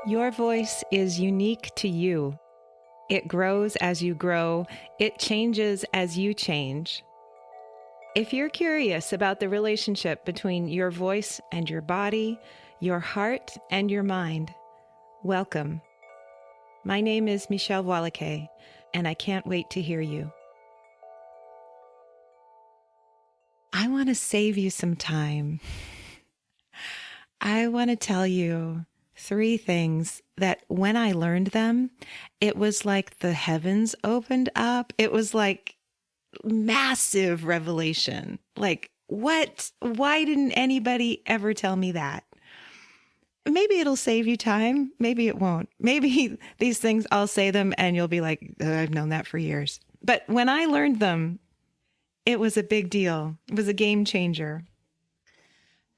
Your voice is unique to you. It grows as you grow. It changes as you change. If you're curious about the relationship between your voice and your body, your heart and your mind, welcome. My name is Michèle Voillequé, and I can't wait to hear you. I want to save you some time. I want to tell you 3 things that when I learned them, it was like the heavens opened up. It was like massive revelation. Like, what? Why didn't anybody ever tell me that? Maybe it'll save you time. Maybe it won't. Maybe these things, I'll say them and you'll be like, I've known that for years. But when I learned them, it was a big deal. It was a game changer.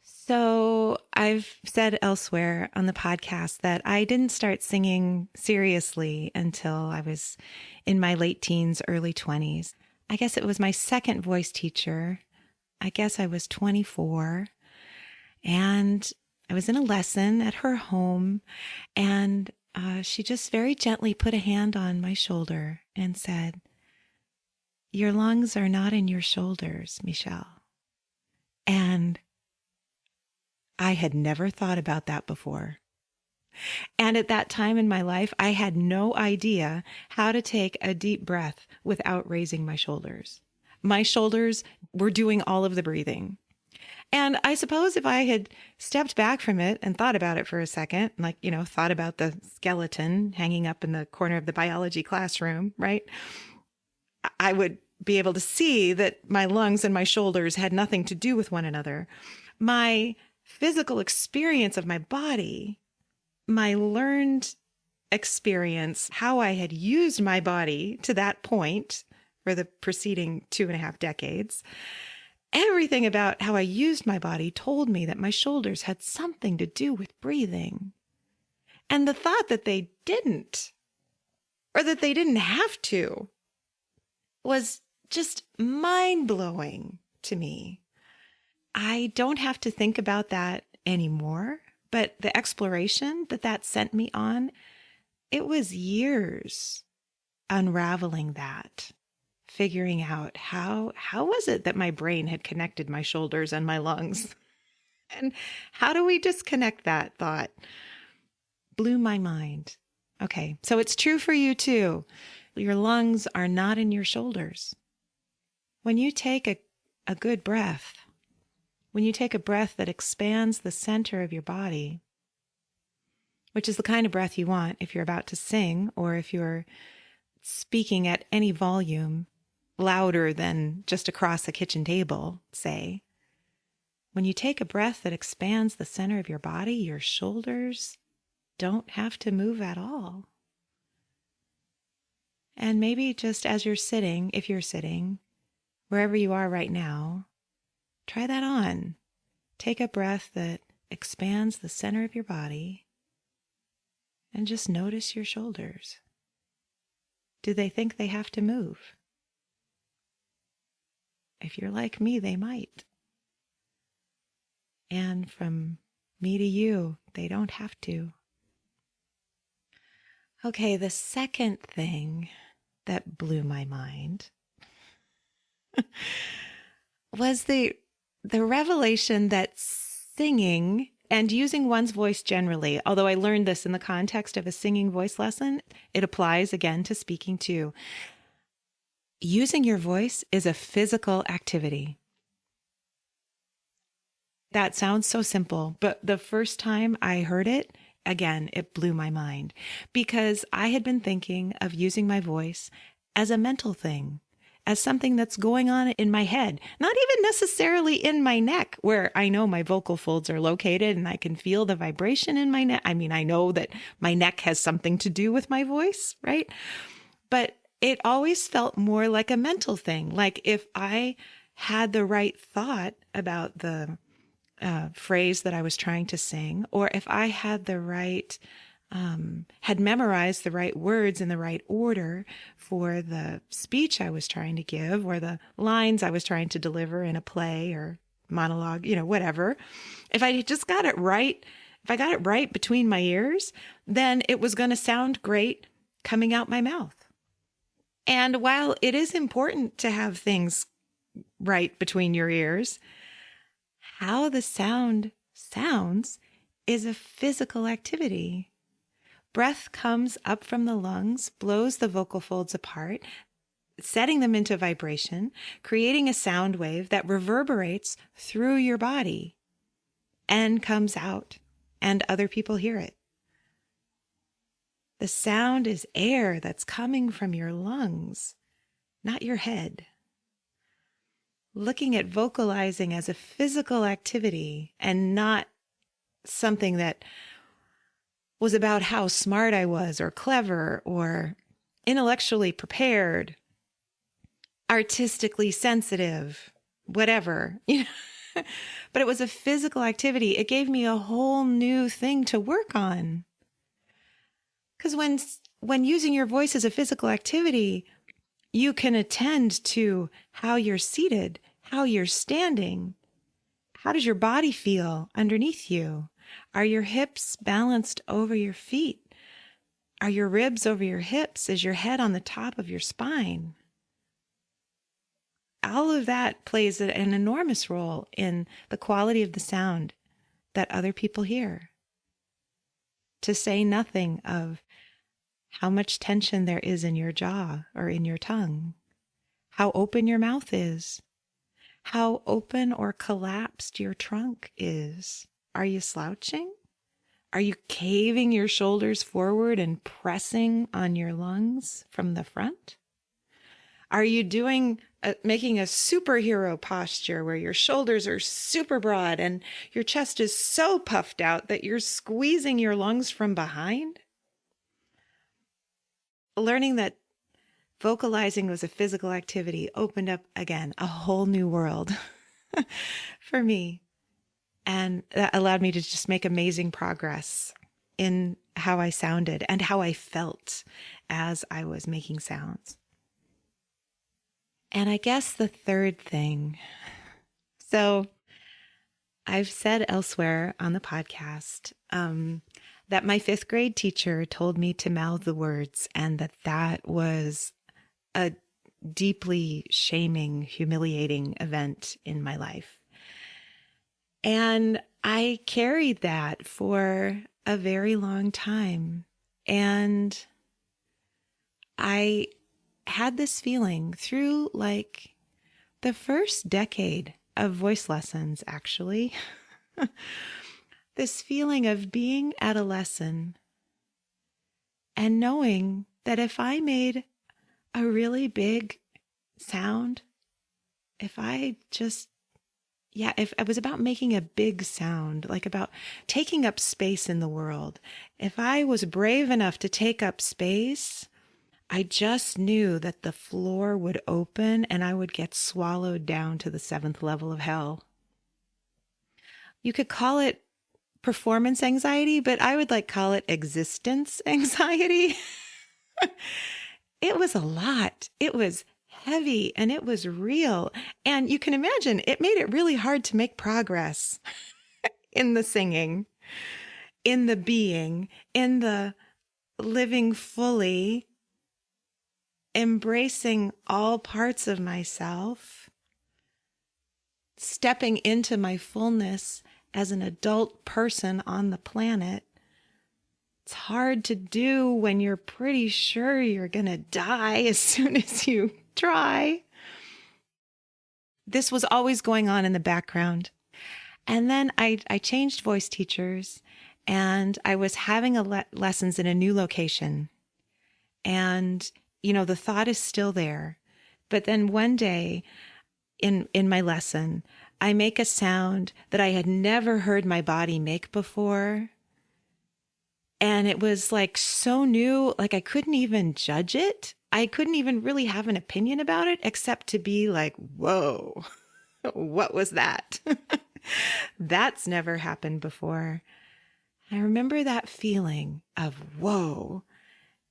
So I've said elsewhere on the podcast that I didn't start singing seriously until I was in my late teens, early 20s. I guess it was my second voice teacher. I guess I was 24, and I was in a lesson at her home, and she just very gently put a hand on my shoulder and said, "Your lungs are not in your shoulders, Michèle." And I had never thought about that before. And at that time in my life, I had no idea how to take a deep breath without raising my shoulders. My shoulders were doing all of the breathing. And I suppose if I had stepped back from it and thought about it for a second, like, thought about the skeleton hanging up in the corner of the biology classroom, right? I would be able to see that my lungs and my shoulders had nothing to do with one another. My physical experience of my body, my learned experience, how I had used my body to that point for the preceding 2.5 decades, everything about how I used my body told me that my shoulders had something to do with breathing. And the thought that they didn't, or that they didn't have to, was just mind-blowing to me. I don't have to think about that anymore, but the exploration that sent me on, it was years unraveling that, figuring out how was it that my brain had connected my shoulders and my lungs? And how do we disconnect that thought? Blew my mind. Okay, so it's true for you too. Your lungs are not in your shoulders. When you take a good breath, when you take a breath that expands the center of your body, which is the kind of breath you want if you're about to sing or if you're speaking at any volume louder than just across a kitchen table, say. When you take a breath that expands the center of your body, your shoulders don't have to move at all. And maybe just as you're sitting, if you're sitting, wherever you are right now, try that on. Take a breath that expands the center of your body and just notice your shoulders. Do they think they have to move? If you're like me, they might. And from me to you, they don't have to. Okay, the second thing that blew my mind was the revelation that singing and using one's voice generally, although I learned this in the context of a singing voice lesson, it applies again to speaking too. Using your voice is a physical activity. That sounds so simple, but the first time I heard it, again, it blew my mind because I had been thinking of using my voice as a mental thing, as something that's going on in my head, not even necessarily in my neck where I know my vocal folds are located and I can feel the vibration in my neck. I mean, I know that my neck has something to do with my voice, right? But it always felt more like a mental thing. Like if I had the right thought about the phrase that I was trying to sing, or if I had the right, had memorized the right words in the right order for the speech I was trying to give, or the lines I was trying to deliver in a play or monologue, whatever. If I just got it right, if I got it right between my ears, then it was going to sound great coming out my mouth. And while it is important to have things right between your ears, how the sound sounds is a physical activity. Breath comes up from the lungs, blows the vocal folds apart, setting them into vibration, creating a sound wave that reverberates through your body and comes out, and other people hear it. The sound is air that's coming from your lungs, not your head. Looking at vocalizing as a physical activity and not something that was about how smart I was or clever or intellectually prepared, artistically sensitive, whatever, But it was a physical activity. It gave me a whole new thing to work on. Because when using your voice as a physical activity, you can attend to how you're seated, how you're standing. How does your body feel underneath you? Are your hips balanced over your feet? Are your ribs over your hips? Is your head on the top of your spine? All of that plays an enormous role in the quality of the sound that other people hear. To say nothing of how much tension there is in your jaw or in your tongue, how open your mouth is, how open or collapsed your trunk is. Are you slouching? Are you caving your shoulders forward and pressing on your lungs from the front? Are you making a superhero posture where your shoulders are super broad and your chest is so puffed out that you're squeezing your lungs from behind? Learning that vocalizing was a physical activity opened up, again, a whole new world for me. And that allowed me to just make amazing progress in how I sounded and how I felt as I was making sounds. And I guess the third thing, so I've said elsewhere on the podcast that my 5th grade teacher told me to mouth the words, and that was a deeply shaming, humiliating event in my life. And I carried that for a very long time. And I had this feeling through like the first decade of voice lessons, actually, this feeling of being at a lesson and knowing that if I made a really big sound, if it was about making a big sound, like about taking up space in the world, if I was brave enough to take up space, I just knew that the floor would open and I would get swallowed down to the 7th level of hell. You could call it performance anxiety, but I would call it existence anxiety. It was a lot. It was heavy and it was real. And you can imagine it made it really hard to make progress in the singing, in the being, in the living fully, embracing all parts of myself, stepping into my fullness as an adult person on the planet. It's hard to do when you're pretty sure you're going to die as soon as you try. This was always going on in the background. And then I changed voice teachers, and I was having lessons in a new location. And the thought is still there. But then one day in my lesson, I make a sound that I had never heard my body make before. And it was so new, I couldn't even judge it. I couldn't even really have an opinion about it except to be whoa, what was that? That's never happened before. I remember that feeling of whoa.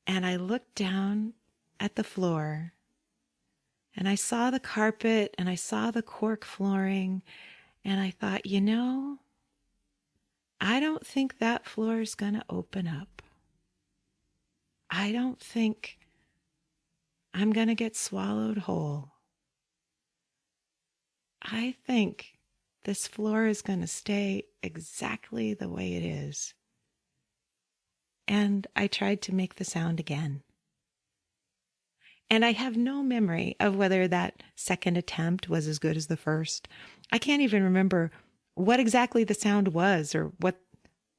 And I looked down at the floor and I saw the carpet and I saw the cork flooring, and I thought, I don't think that floor is going to open up. I don't think I'm going to get swallowed whole. I think this floor is going to stay exactly the way it is. And I tried to make the sound again. And I have no memory of whether that second attempt was as good as the first. I can't even remember what exactly the sound was, or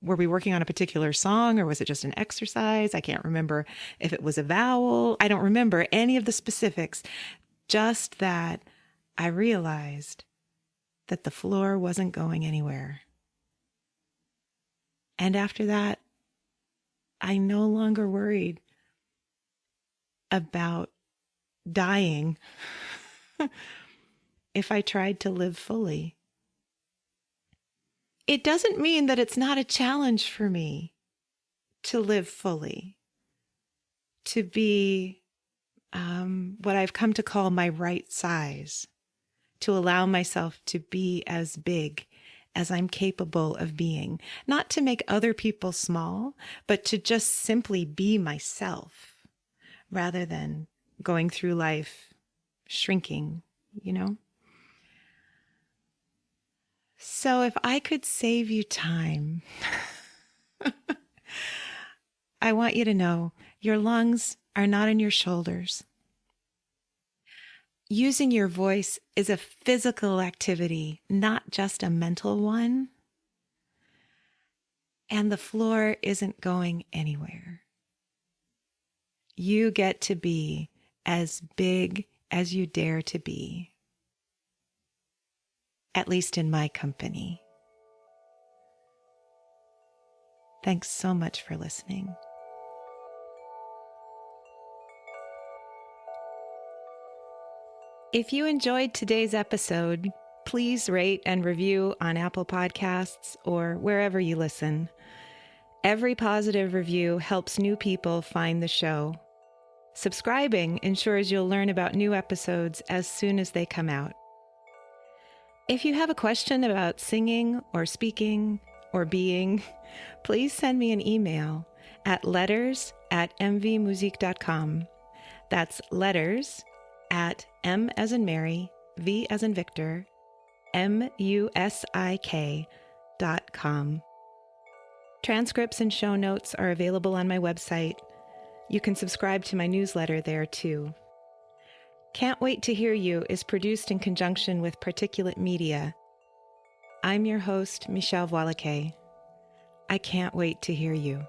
were we working on a particular song, or was it just an exercise? I can't remember if it was a vowel. I don't remember any of the specifics, just that I realized that the floor wasn't going anywhere. And after that, I no longer worried about dying if I tried to live fully. It doesn't mean that it's not a challenge for me to live fully, to be what I've come to call my right size, to allow myself to be as big as I'm capable of being, not to make other people small, but to just simply be myself rather than going through life shrinking, you know? So if I could save you time, I want you to know your lungs are not in your shoulders. Using your voice is a physical activity, not just a mental one. And the floor isn't going anywhere. You get to be as big as you dare to be, at least in my company. Thanks so much for listening. If you enjoyed today's episode, please rate and review on Apple Podcasts or wherever you listen. Every positive review helps new people find the show. Subscribing ensures you'll learn about new episodes as soon as they come out. If you have a question about singing or speaking or being, please send me an email at letters@mvmusique.com. That's letters at M as in Mary, V as in Victor, MUSIK.com. Transcripts and show notes are available on my website. You can subscribe to my newsletter there too. Can't Wait to Hear You is produced in conjunction with Particulate Media. I'm your host, Michèle Voillequé. I can't wait to hear you.